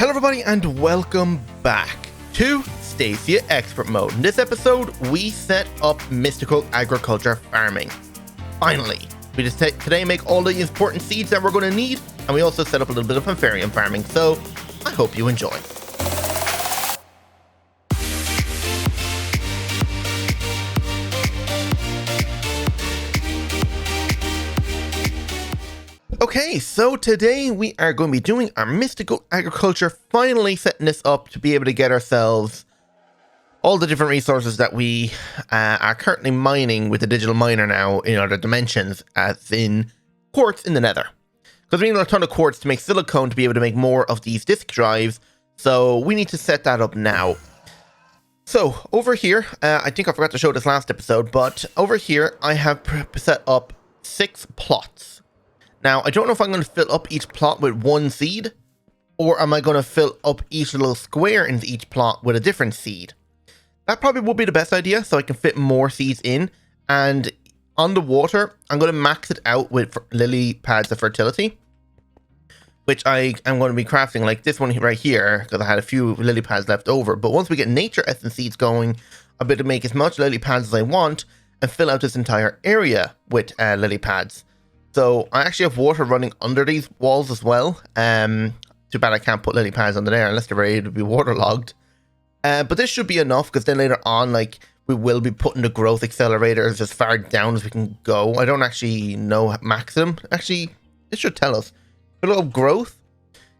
Hello everybody and welcome back to Stacia Expert Mode. In this episode, we set up mystical agriculture farming. Finally, we just today make all the important seeds that we're going to need, and we also set up a little bit of amphibian farming, so I hope you enjoy. Okay, so today we are going to be doing our mystical agriculture, finally setting this up to be able to get ourselves all the different resources that we are currently mining with the digital miner now in other dimensions, as in quartz in the nether. Because we need a ton of quartz to make silicone to be able to make more of these disk drives, so we need to set that up now. So over here, I think I forgot to show this last episode, but over here I have set up 6 plots. Now, I don't know if I'm going to fill up each plot with one seed, or am I going to fill up each little square in each plot with a different seed. That probably would be the best idea, so I can fit more seeds in. And on the water, I'm going to max it out with lily pads of fertility, which I am going to be crafting like this one right here, because I had a few lily pads left over. But once we get nature essence seeds going, I'll be able to make as much lily pads as I want and fill out this entire area with lily pads. So I actually have water running under these walls as well. Too bad I can't put lily pads under there unless they're ready to be waterlogged. But this should be enough, because then later on, like, we will be putting the growth accelerators as far down as we can go. I don't actually know maximum. Actually, it should tell us. Below growth,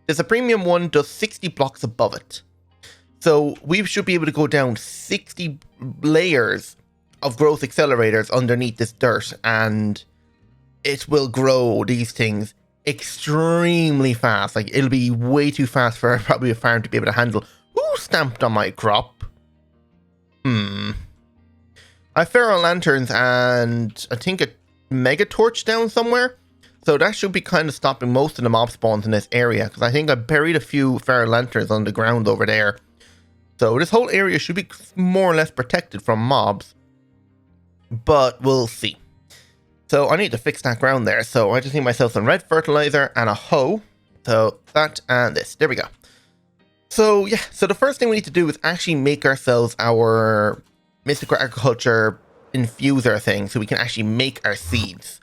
there's a premium one does 60 blocks above it. So we should be able to go down 60 layers of growth accelerators underneath this dirt, and it will grow these things extremely fast. Like, it'll be way too fast for probably a farm to be able to handle. Who stamped on my crop? I have ferro lanterns and I think a mega torch down somewhere. So that should be kind of stopping most of the mob spawns in this area, because I think I buried a few ferro lanterns on the ground over there. So this whole area should be more or less protected from mobs, but we'll see. So I need to fix that ground there. So I just need myself some red fertilizer and a hoe. So that and this. There we go. So yeah, so the first thing we need to do is actually make ourselves our mystical agriculture infuser thing, so we can actually make our seeds.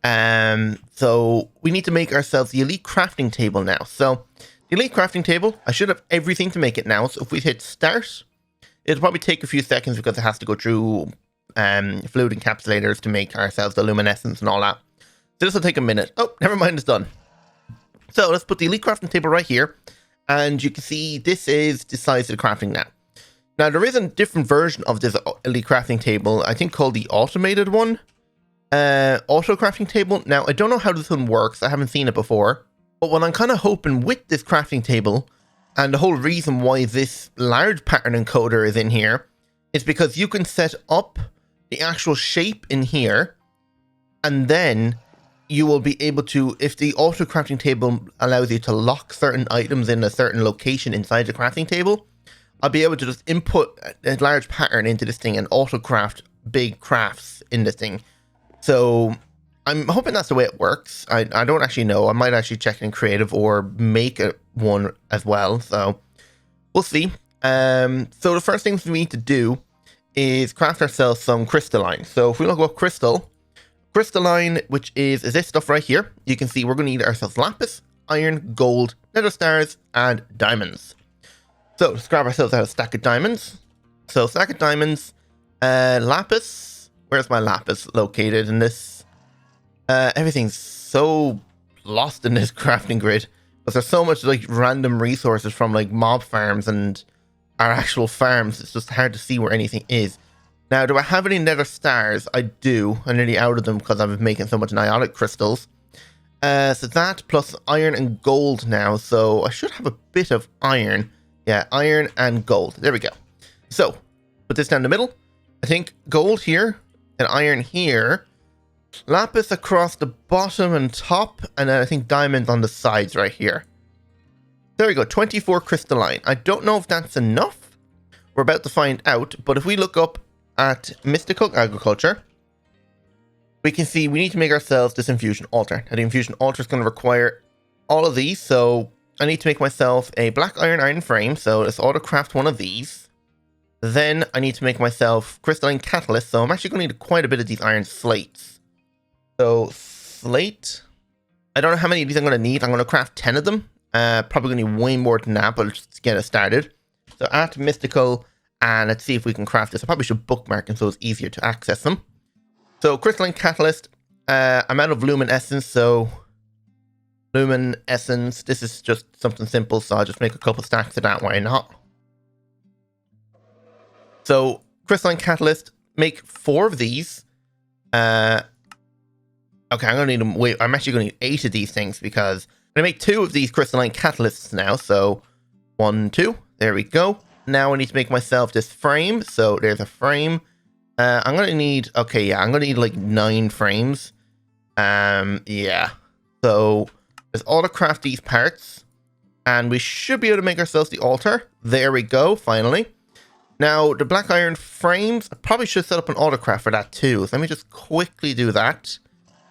So we need to make ourselves the elite crafting table now. So the elite crafting table, I should have everything to make it now. So if we hit start, it'll probably take a few seconds because it has to go through fluid encapsulators to make ourselves the luminescence and all that. So this will take a minute. Oh, never mind, it's done. So let's put the elite crafting table right here, and you can see this is the size of the crafting now. Now there is a different version of this elite crafting table, I think called the automated one, auto crafting table. Now I don't know how this one works, I haven't seen it before, but what I'm kind of hoping with this crafting table, and the whole reason why this large pattern encoder is in here, is because you can set up the actual shape in here, and then you will be able to, if the auto crafting table allows you to lock certain items in a certain location inside the crafting table, I'll be able to just input a large pattern into this thing and auto craft big crafts in this thing. So I'm hoping that's the way it works. I don't actually know. I might actually check in creative or make one as well. So we'll see. So the first things we need to do is craft ourselves some crystalline. So if we look up crystalline, which is this stuff right here, you can see we're going to need ourselves lapis, iron, gold, nether stars, and diamonds. So let's grab ourselves out a stack of diamonds. So stack of diamonds, lapis. Where's my lapis located in this? Everything's so lost in this crafting grid, because there's so much like random resources from like mob farms and our actual farms. It's just hard to see where anything is. Now, do I have any nether stars? I do. I'm nearly out of them because I've been making so much niotic crystals. So that plus iron and gold now. So I should have a bit of iron. Yeah, iron and gold. There we go. So put this down the middle. I think gold here and iron here. Lapis across the bottom and top. And then I think diamonds on the sides right here. There we go, 24 crystalline. I don't know if that's enough. We're about to find out. But if we look up at mystical agriculture, we can see we need to make ourselves this infusion altar. Now the infusion altar is going to require all of these. So I need to make myself a black iron frame, so let's auto craft one of these. Then I need to make myself crystalline catalyst, so I'm actually going to need quite a bit of these iron slates. So slate, I don't know how many of these I'm going to need. I'm going to craft 10 of them. Probably going to need way more than that, but let's just get it started. So at mystical, and let's see if we can craft this. I probably should bookmark them so it's easier to access them. So crystalline catalyst, I'm out of lumen essence, so lumen essence, this is just something simple, so I'll just make a couple stacks of that, why not? So crystalline catalyst, make 4 of these. Okay, I'm gonna need them. Wait, I'm actually gonna need 8 of these things because I'm gonna make 2 of these crystalline catalysts now. So 1, 2, there we go. Now I need to make myself this frame. So there's a frame. I'm gonna need, okay, yeah, I'm gonna need like 9 frames. Yeah. So let's auto craft these parts, and we should be able to make ourselves the altar. There we go, finally. Now, the black iron frames, I probably should set up an autocraft for that too. So let me just quickly do that.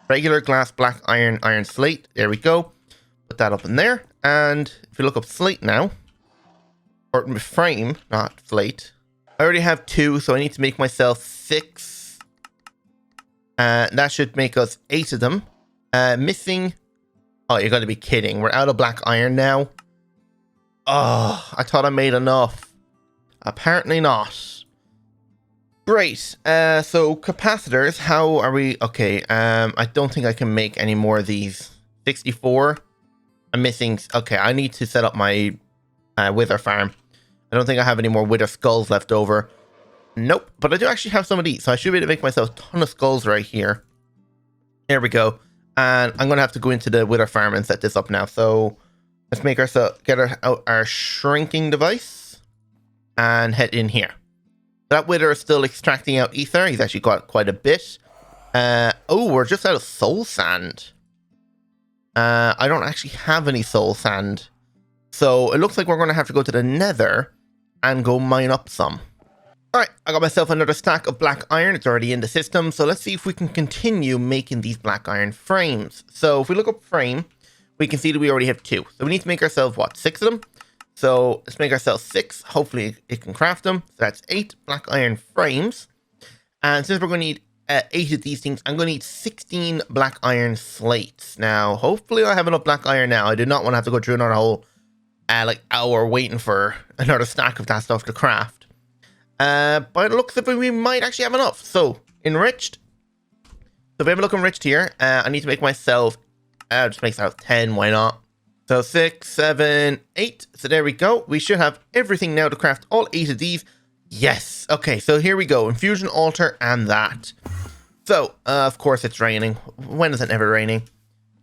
Regular glass black iron slate. There we go. Put that up in there. And if you look up slate now, or frame, not slate. I already have 2, so I need to make myself 6. That should make us 8 of them. Missing. Oh, you're going to be kidding. We're out of black iron now. Oh, I thought I made enough. Apparently not. Great. So capacitors, how are we? Okay, I don't think I can make any more of these. 64. I'm missing. Okay, I need to set up my wither farm. I don't think I have any more wither skulls left over. Nope, but I do actually have some of these, so I should be able to make myself a ton of skulls right here. There we go. And I'm gonna have to go into the wither farm and set this up now. So let's make ourselves get our shrinking device. And head in here. That wither is still extracting out ether. He's actually got quite a bit. Oh, we're just out of soul sand. I don't actually have any soul sand. So it looks like we're going to have to go to the nether and go mine up some. Alright, I got myself another stack of black iron. It's already in the system. So let's see if we can continue making these black iron frames. So if we look up frame, we can see that we already have 2. So we need to make ourselves, what, 6 of them? So let's make ourselves 6. Hopefully it can craft them. So that's 8 black iron frames. And since we're going to need 8 of these things, I'm going to need 16 black iron slates. Now, hopefully I have enough black iron now. I do not want to have to go through another whole like hour waiting for another stack of that stuff to craft. But it looks as if we might actually have enough. So enriched. So if we have a look enriched here, I need to make myself, just make myself 10. Why not? So 6, 7, 8. So there we go. We should have everything now to craft all 8 of these. Yes. Okay, so here we go. Infusion altar and that. So, of course it's raining. When is it never raining?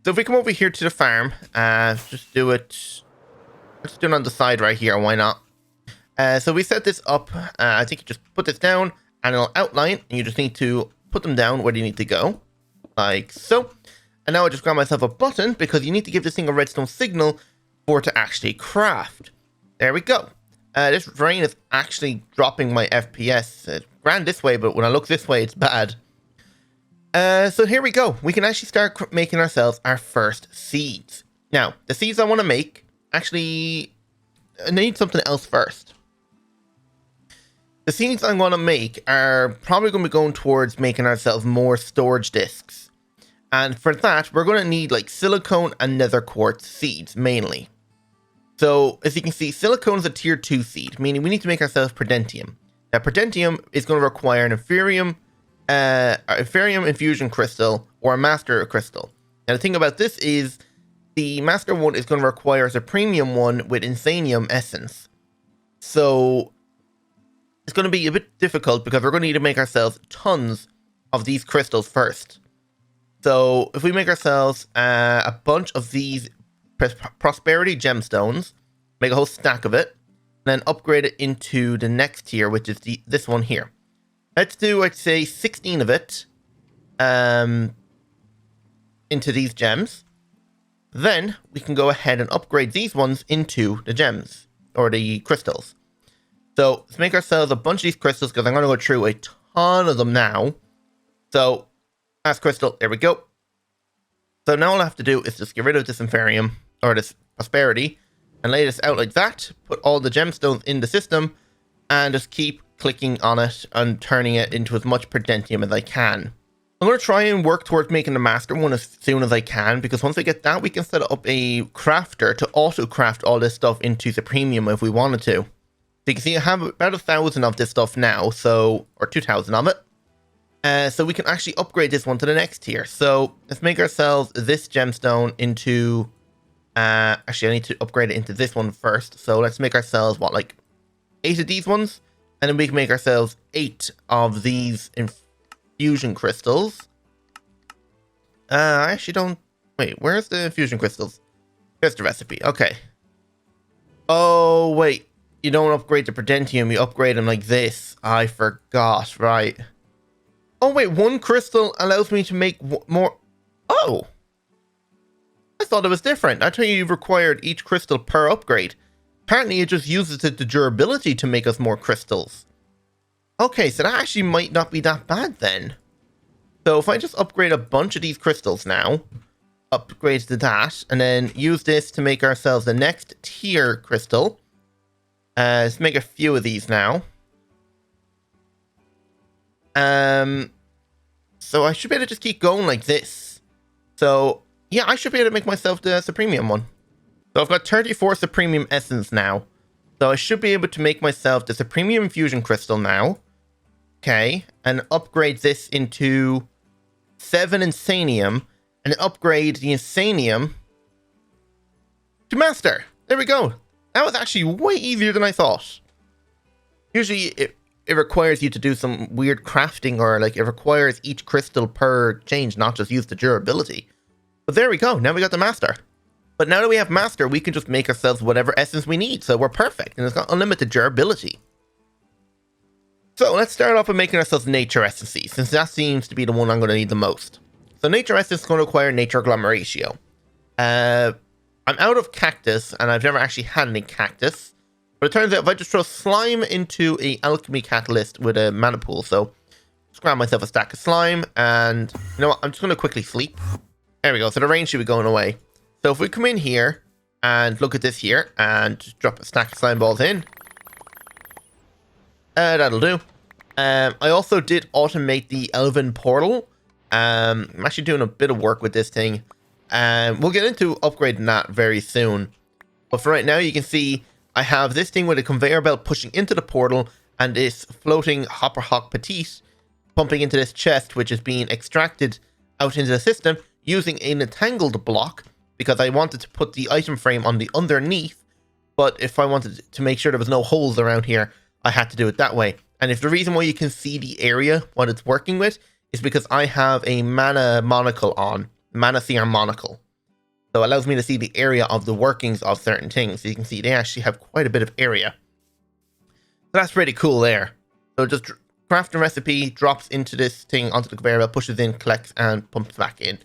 So if we come over here to the farm, just do it. Let's do it on the side right here. Why not? So we set this up. I think you just put this down and it'll outline. And you just need to put them down where you need to go. Like so. And now I just grab myself a button because you need to give this thing a redstone signal for it to actually craft. There we go. This rain is actually dropping my FPS. It's grand this way, but when I look this way, it's bad. So here we go. We can actually start making ourselves our first seeds. Now, the seeds I want to make, actually, I need something else first. The seeds I'm going to make are probably going to be going towards making ourselves more storage discs. And for that, we're going to need like silicone and nether quartz seeds, mainly. So, as you can see, silicone is a tier 2 seed, meaning we need to make ourselves Prudentium. Now, Prudentium is going to require an Inferium infusion crystal or a Master crystal. Now, the thing about this is the Master one is going to require a premium one with Insanium essence. So, it's going to be a bit difficult because we're going to need to make ourselves tons of these crystals first. So if we make ourselves a bunch of these prosperity gemstones, make a whole stack of it, and then upgrade it into the next tier, which is this one here. Let's do, I'd say, 16 of it into these gems. Then we can go ahead and upgrade these ones into the gems, or the crystals. So let's make ourselves a bunch of these crystals, because I'm going to go through a ton of them now. So last crystal, there we go. So now all I have to do is just get rid of this Inferium, or this Prosperity, and lay this out like that. Put all the gemstones in the system and just keep clicking on it and turning it into as much Predentium as I can. I'm going to try and work towards making the master one as soon as I can, because once I get that, we can set up a crafter to auto craft all this stuff into Supremium if we wanted to. So you can see I have about 1,000 of this stuff now, so, or 2,000 of it. So we can actually upgrade this one to the next tier. So let's make ourselves this gemstone into, actually I need to upgrade it into this one first. So let's make ourselves, what, like 8 of these ones? And then we can make ourselves 8 of these infusion crystals. I actually don't... Wait, where's the infusion crystals? Here's the recipe. Okay. Oh, wait. You don't upgrade the Predentium. You upgrade them like this. I forgot. Right. Oh, wait. One crystal allows me to make more... Oh. I thought it was different. I thought you required each crystal per upgrade. Apparently, it just uses the durability to make us more crystals. Okay, so that actually might not be that bad then. So if I just upgrade a bunch of these crystals now, upgrade to that, and then use this to make ourselves the next tier crystal. Let's make a few of these now. So I should be able to just keep going like this. So yeah, I should be able to make myself the Supremium one. So I've got 34 Supremium Essence now. So I should be able to make myself the Supremium Infusion Crystal now. Okay, and upgrade this into 7 Insanium, and upgrade the Insanium to Master. There we go. That was actually way easier than I thought. Usually it requires you to do some weird crafting, or like it requires each crystal per change, not just use the durability. But there we go. Now we got the Master. But now that we have Master, we can just make ourselves whatever essence we need. So we're perfect. And it's got unlimited durability. So let's start off by making ourselves Nature Essences, since that seems to be the one I'm going to need the most. So Nature Essence is going to require Nature Agglomeratio. I'm out of Cactus, and I've never actually had any Cactus. But it turns out if I just throw slime into a alchemy catalyst with a mana pool, so just grab myself a stack of slime, and you know what, I'm just going to quickly sleep. There we go, so the rain should be going away. So if we come in here and look at this here and just drop a stack of slime balls in, that'll do. I also did automate the Elven Portal. I'm actually doing a bit of work with this thing. We'll get into upgrading that very soon. But for right now, you can see I have this thing with a conveyor belt pushing into the portal and this floating Hopper Hawk Petite pumping into this chest, which is being extracted out into the system using an entangled block, because I wanted to put the item frame on the underneath, but if I wanted to make sure there was no holes around here, I had to do it that way. And if the reason why you can see the area, what it's working with, is because I have a mana monocle on, mana seer monocle. So it allows me to see the area of the workings of certain things. So you can see they actually have quite a bit of area. So that's pretty cool there. So just craft a recipe, drops into this thing onto the conveyor belt, pushes in, collects, and pumps back in.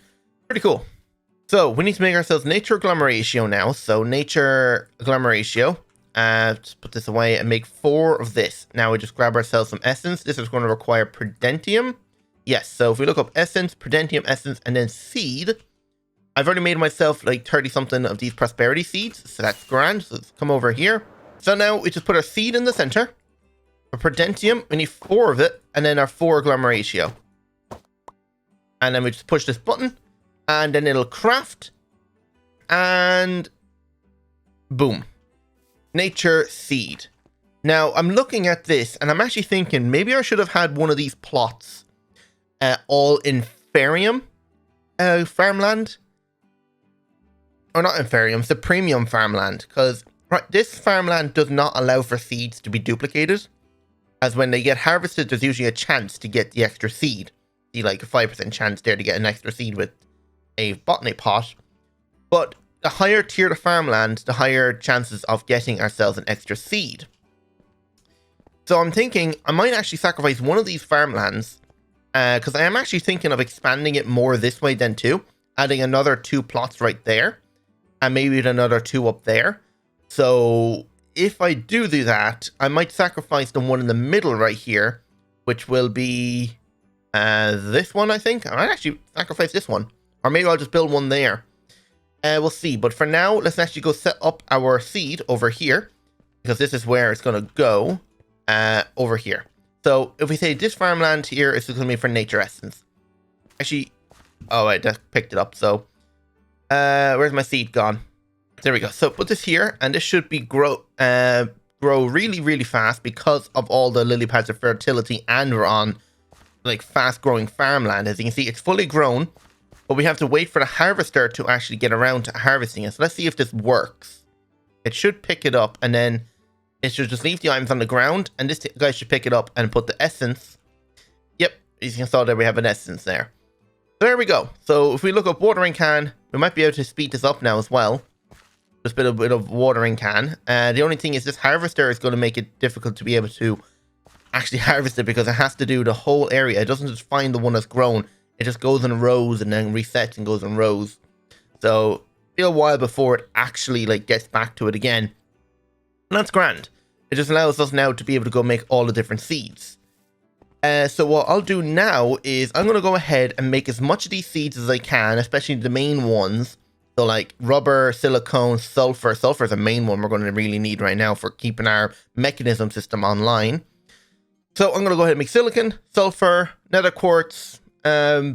Pretty cool. So we need to make ourselves Nature Agglomeratio now. So Nature Agglomeratio. Just put this away and make 4 of this. Now we just grab ourselves some Essence. This is going to require Predentium. Yes, so if we look up Essence, Predentium Essence, and then Seed. I've already made myself like 30 something of these Prosperity Seeds. So that's grand. So let's come over here. So now we just put our Seed in the center. For Predentium, we need 4 of it. And then our 4 Agglomeratio. And then we just push this button. And then it'll craft. And boom. Nature Seed. Now, I'm looking at this, and I'm actually thinking maybe I should have had one of these plots all in Ferium farmland. Or not in Ferium, Supremium farmland. Because right, this farmland does not allow for seeds to be duplicated. As when they get harvested, there's usually a chance to get the extra seed. See, like a 5% chance there to get an extra seed with a botany pot. But the higher tier the farmland, the higher chances of getting ourselves an extra seed. So I'm thinking I might actually sacrifice one of these farmlands, because I am actually thinking of expanding it more this way than 2, adding another 2 plots right there, and maybe another 2 up there. So if I do that, I might sacrifice the one in the middle right here, which will be this one, I think. I might actually sacrifice this one, or maybe I'll just build one there. We'll see. But for now, let's actually go set up our seed over here, because this is where it's going to go, over here. So if we say this farmland here is going to be for nature essence. Actually, oh wait, that picked it up. So where's my seed gone? There we go. So put this here, and this should be grow really, really fast because of all the lily pads of fertility, and we're on like fast growing farmland. As you can see, it's fully grown, but we have to wait for the harvester to actually get around to harvesting it. So let's see if this works. It should pick it up, and then it should just leave the items on the ground, and this guy should pick it up and put the essence. Yep, as you can see there, we have an essence there. So there we go. So if we look up watering can, we might be able to speed this up now as well. Just a bit of watering can. The only thing is this harvester is going to make it difficult to be able to actually harvest it, because it has to do the whole area. It doesn't just find the one that's grown. It just goes in rows and then resets and goes in rows. So it'll be a while before it actually like gets back to it again. And that's grand. It just allows us now to be able to go make all the different seeds. So what I'll do now is I'm going to go ahead and make as much of these seeds as I can, especially the main ones. So like rubber, silicone, sulfur. Sulfur is the main one we're going to really need right now for keeping our mechanism system online. So I'm going to go ahead and make silicon, sulfur, nether quartz, I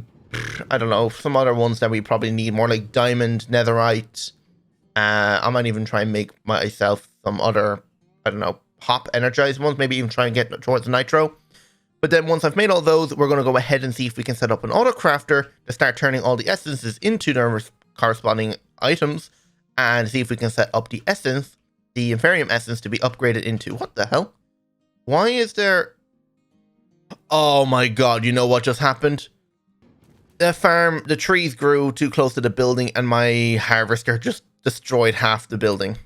don't know, some other ones that we probably need more, like diamond, netherite. I might even try and make myself some other, I don't know, hop energized ones, maybe even try and get towards nitro. But then once I've made all those, we're going to go ahead and see if we can set up an auto crafter to start turning all the essences into their corresponding items, and see if we can set up the essence, the Inferium essence, to be upgraded into, what the hell? Why is there... Oh my god, you know what just happened? The trees grew too close to the building, and my harvester just destroyed half the building.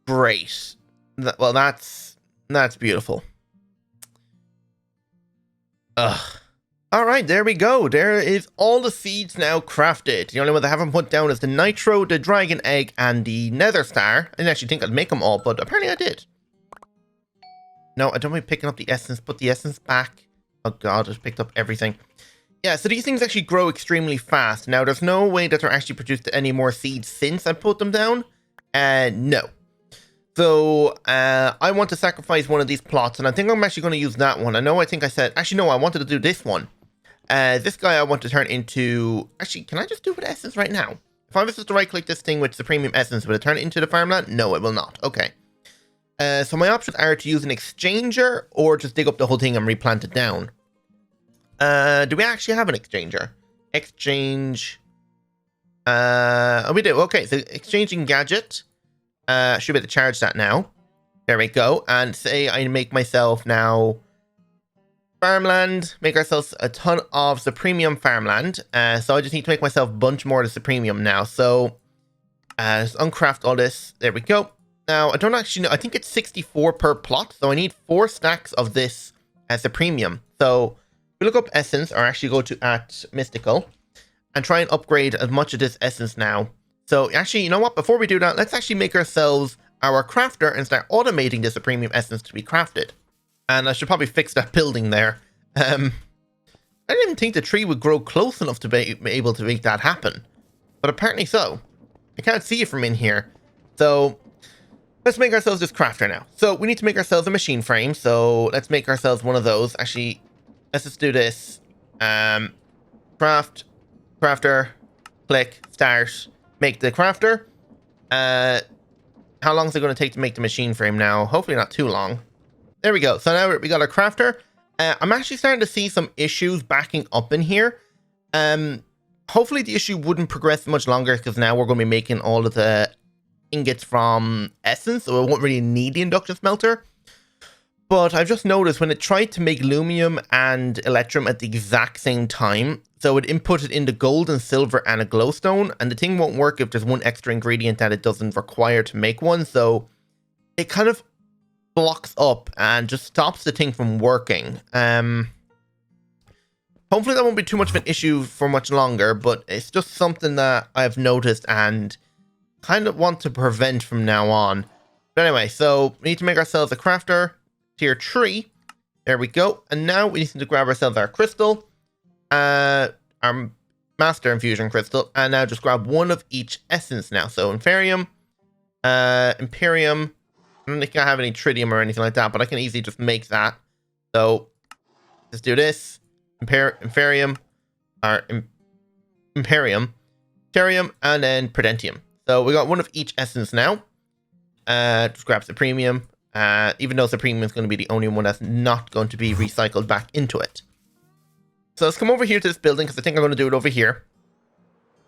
Great. Well, that's beautiful. Ugh. Alright, there we go. There is all the seeds now crafted. The only one that I haven't put down is the nitro, the dragon egg, and the nether star. I didn't actually think I'd make them all, but apparently I did. No, I don't want to be picking up the essence. Put the essence back. Oh god, I just picked up everything. Yeah, so these things actually grow extremely fast. Now, there's no way that they're actually produced any more seeds since I put them down. No. So, I want to sacrifice one of these plots, and I think I'm actually going to use that one. I think I said... Actually, no, I wanted to do this one. This guy I want to turn into... Actually, can I just do it with essence right now? If I was just to right-click this thing with the premium essence, will it turn it into the farmland? No, it will not. Okay. So my options are to use an exchanger, or just dig up the whole thing and replant it down. Do we actually have an exchanger? Exchange... Oh, we do. Okay, so exchanging gadget. Should be able to charge that now. There we go. And say I make myself now... farmland, make ourselves a ton of the premium farmland. So I just need to make myself a bunch more of the premium now. So just uncraft all this. There we go. Now I don't actually know. I think it's 64 per plot. So I need 4 stacks of this as a premium. So we look up essence, or actually go to at mystical, and try and upgrade as much of this essence now. So actually, you know what? Before we do that, let's actually make ourselves our crafter and start automating this premium essence to be crafted. And I should probably fix that building there. I didn't think the tree would grow close enough to be able to make that happen. But apparently so. I can't see it from in here. So let's make ourselves this crafter now. So we need to make ourselves a machine frame. So let's make ourselves one of those. Actually, let's just do this. Craft, crafter, click, start, make the crafter. How long is it going to take to make the machine frame now? Hopefully not too long. There we go. So now we got our crafter. I'm actually starting to see some issues backing up in here. Hopefully the issue wouldn't progress much longer, because now we're going to be making all of the ingots from essence, so we won't really need the induction smelter. But I've just noticed when it tried to make lumium and electrum at the exact same time, so it inputted in the gold and silver and a glowstone, and the thing won't work if there's one extra ingredient that it doesn't require to make one. So it kind of blocks up and just stops the thing from working. Hopefully that won't be too much of an issue for much longer, but it's just something that I've noticed and kind of want to prevent from now on. But anyway, so we need to make ourselves a crafter, tier 3. There we go. And now we need to grab ourselves our crystal, our Master Infusion Crystal, and now just grab one of each essence now. So Inferium, Imperium. I don't think I have any Tritium or anything like that, but I can easily just make that. So let's do this. Imperium, or Imperium, Therium, and then Prudentium. So we got one of each essence now. Just grab the premium. Even though the premium is going to be the only one that's not going to be recycled back into it. So let's come over here to this building, because I think I'm going to do it over here.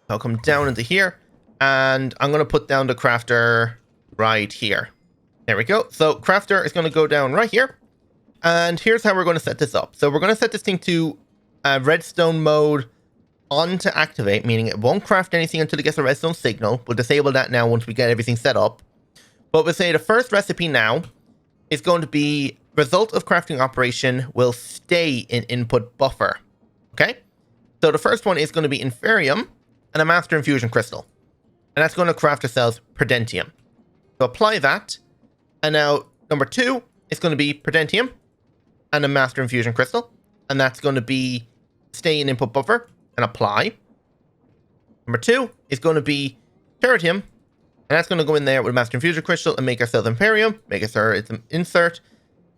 I'll come down into here, and I'm going to put down the crafter right here. There we go. So crafter is going to go down right here. And here's how we're going to set this up. So we're going to set this thing to redstone mode on to activate, meaning it won't craft anything until it gets a redstone signal. We'll disable that now once we get everything set up. But we'll say the first recipe now is going to be result of crafting operation will stay in input buffer. Okay? So the first one is going to be Inferium and a Master Infusion Crystal. And that's going to craft ourselves Prudentium. So apply that. And now number 2 is going to be Prudentium and a Master Infusion Crystal. And that's going to be stay in input buffer and apply. Number 2 is going to be Teritium. And that's going to go in there with Master Infusion Crystal and make ourselves Imperium. Make ourselves an insert.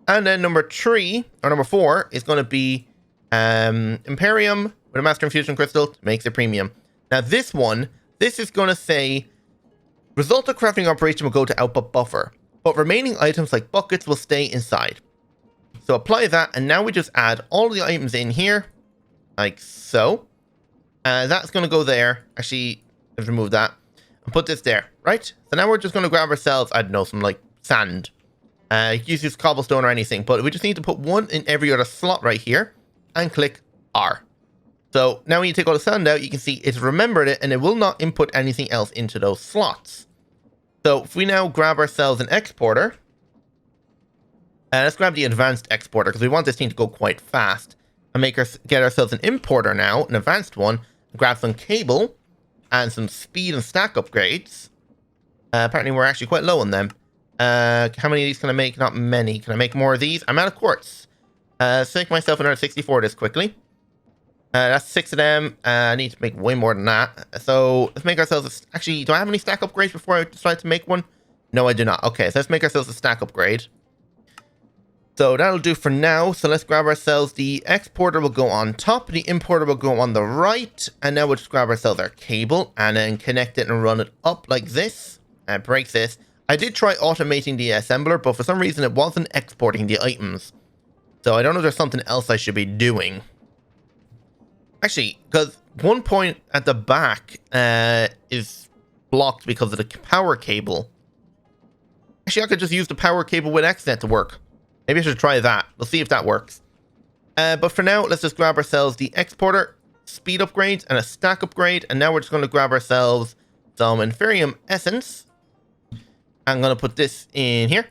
And then number 4 is going to be Imperium with a Master Infusion Crystal to make the premium. Now this is going to say result of crafting operation will go to output buffer, but remaining items like buckets will stay inside. So apply that, and now we just add all the items in here, like so. That's going to go there. Actually, let's remove that and put this there, right? So now we're just going to grab ourselves, I don't know, some like sand. You can use cobblestone or anything, but we just need to put one in every other slot right here and click R. So now when you take all the sand out, you can see it's remembered it and it will not input anything else into those slots. So if we now grab ourselves an exporter, let's grab the advanced exporter because we want this thing to go quite fast, and get ourselves an importer now, an advanced one, grab some cable and some speed and stack upgrades. Apparently we're actually quite low on them. How many of these can I make? Not many. Can I make more of these? I'm out of quartz. Let's make myself another 64 this quickly. That's 6 of them. I need to make way more than that. So let's make ourselves actually, do I have any stack upgrades before I decide to make one? No, I do not. Okay, so let's make ourselves a stack upgrade. So that'll do for now. So let's grab ourselves the exporter will go on top. The importer will go on the right. And now we'll just grab ourselves our cable and then connect it and run it up like this. And break this. I did try automating the assembler, but for some reason it wasn't exporting the items. So I don't know if there's something else I should be doing. Actually, because one point at the back is blocked because of the power cable. Actually, I could just use the power cable with XNet to work. Maybe I should try that. We'll see if that works. But for now, let's just grab ourselves the exporter, speed upgrades, and a stack upgrade. And now we're just going to grab ourselves some Inferium Essence. I'm going to put this in here.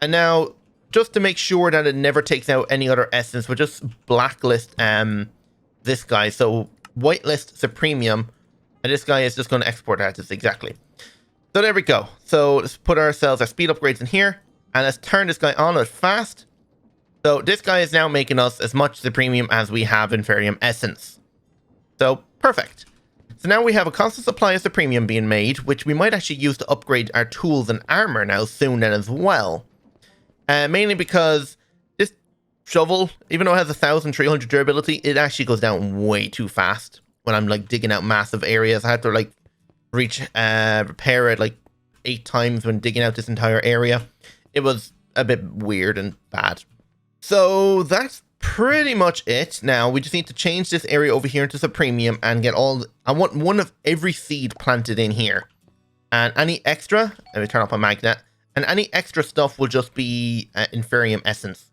And now, just to make sure that it never takes out any other essence, we'll just blacklist this guy. So whitelist the premium, and this guy is just going to export that. Just exactly. So there we go. So let's put ourselves our speed upgrades in here, and let's turn this guy on at fast. So this guy is now making us as much the premium as we have Inferium Essence. So perfect. So now we have a constant supply of the premium being made, which we might actually use to upgrade our tools and armor now soon then as well. Mainly because this shovel, even though it has 1,300 durability, it actually goes down way too fast when I'm like digging out massive areas. I had to like repair it like 8 times when digging out this entire area. It was a bit weird and bad. So that's pretty much it. Now we just need to change this area over here into some premium and get all. I want one of every seed planted in here, and any extra. Let me turn off my magnet. And any extra stuff will just be Inferium Essence.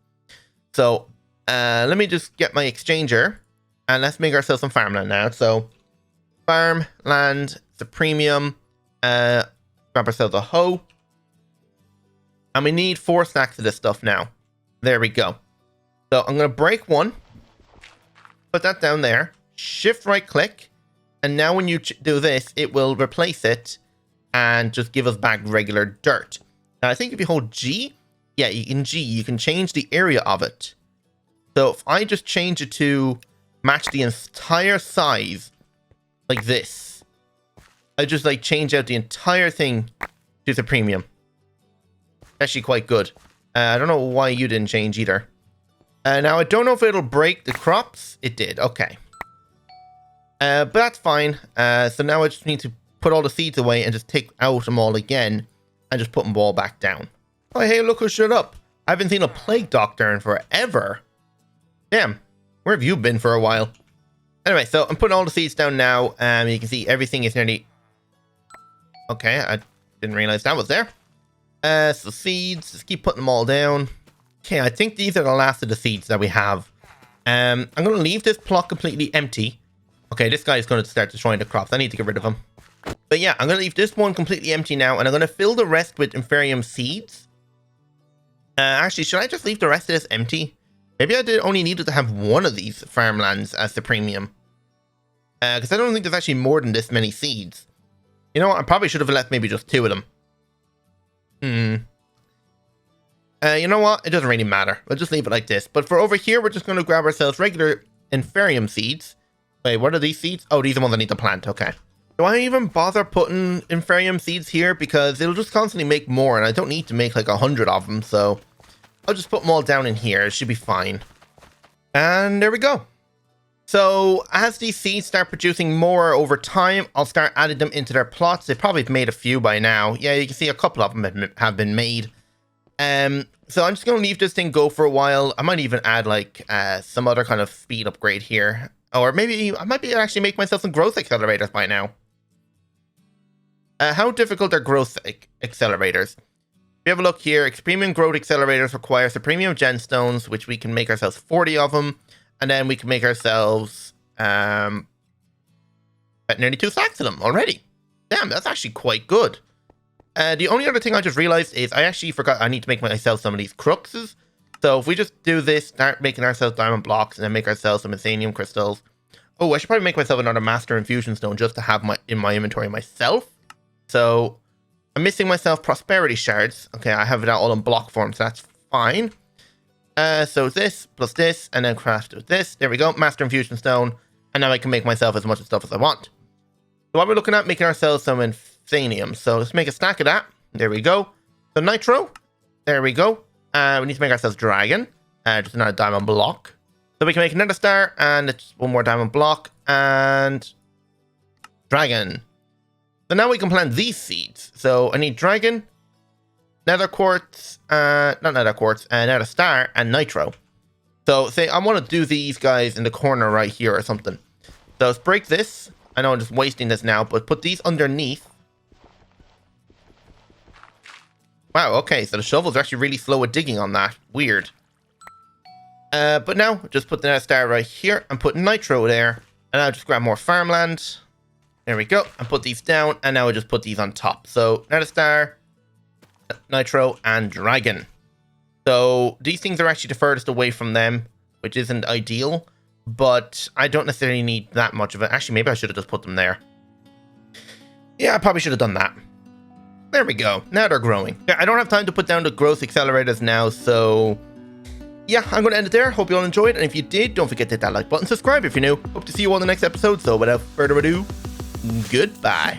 So let me just get my exchanger and let's make ourselves some farmland now. So farmland, the premium, grab ourselves a hoe. And we need 4 stacks of this stuff now. There we go. So I'm going to break one. Put that down there. Shift right click. And now when you do this, it will replace it and just give us back regular dirt. Now, I think if you hold G, yeah, you can change the area of it. So if I just change it to match the entire size like this. I just like change out the entire thing to the premium. Actually quite good. I don't know why you didn't change either. Now I don't know if it'll break the crops. It did. Okay. But that's fine. So now I just need to put all the seeds away and just take out them all again and just put them all back down. Oh, hey, look who showed up. I haven't seen a plague doctor in forever. Damn, where have you been for a while? Anyway, so I'm putting all the seeds down now. You can see everything is nearly... Okay, I didn't realize that was there. So seeds, just keep putting them all down. Okay, I think these are the last of the seeds that we have. I'm going to leave this plot completely empty. Okay, this guy is going to start destroying the crops. I need to get rid of him. But yeah, I'm going to leave this one completely empty now, and I'm going to fill the rest with Inferium seeds. Actually, should I just leave the rest of this empty? Maybe I only needed to have one of these farmlands as the premium. Because I don't think there's actually more than this many seeds. You know what? I probably should have left maybe just 2 of them. You know what? It doesn't really matter. We'll just leave it like this. But for over here, we're just going to grab ourselves regular Inferium seeds. Wait, what are these seeds? Oh, these are the ones I need to plant. Okay. Do I even bother putting Inferium seeds here? Because it'll just constantly make more, and I don't need to make like 100 of them, so I'll just put them all down in here. It should be fine. And there we go. So as these seeds start producing more over time, I'll start adding them into their plots. They probably have made a few by now. Yeah, you can see a couple of them have been made. So I'm just going to leave this thing go for a while. I might even add like some other kind of speed upgrade here. Or maybe I might be actually make myself some growth accelerators by now. How difficult are growth accelerators? If you have a look here, premium growth accelerators requires the premium gemstones, which we can make ourselves 40 of them. And then we can make ourselves nearly 2 stacks of them already. Damn, that's actually quite good. The only other thing I just realized is I actually forgot I need to make myself some of these cruxes. So if we just do this, start making ourselves diamond blocks, and then make ourselves some Methanium crystals. Oh, I should probably make myself another master infusion stone just to have in my inventory myself. So I'm missing myself prosperity shards. Okay, I have it all in block form, so that's fine. So this plus this, and then craft with this. There we go, master infusion stone. And now I can make myself as much stuff as I want. So what we're looking at, making ourselves some Methanium. So let's make a stack of that. There we go. So nitro. There we go. We need to make ourselves dragon. Just another diamond block. So we can make another star, and it's one more diamond block, and dragon. So now we can plant these seeds. So I need dragon, nether quartz, not nether quartz, nether star, and nitro. So say I want to do these guys in the corner right here or something. So let's break this. I know I'm just wasting this now, but put these underneath. Wow, okay, so the shovel's actually really slow at digging on that. Weird. But now, just put the nether star right here and put nitro there. And I'll just grab more farmland. There we go. And put these down. And now I just put these on top. So, nether star, nitro, and dragon. So, these things are actually the furthest away from them, which isn't ideal. But I don't necessarily need that much of it. Actually, maybe I should have just put them there. Yeah, I probably should have done that. There we go. Now they're growing. Yeah, I don't have time to put down the growth accelerators now, so yeah, I'm going to end it there. Hope you all enjoyed, and if you did, don't forget to hit that like button, subscribe if you're new. Hope to see you all in the next episode, so without further ado, goodbye.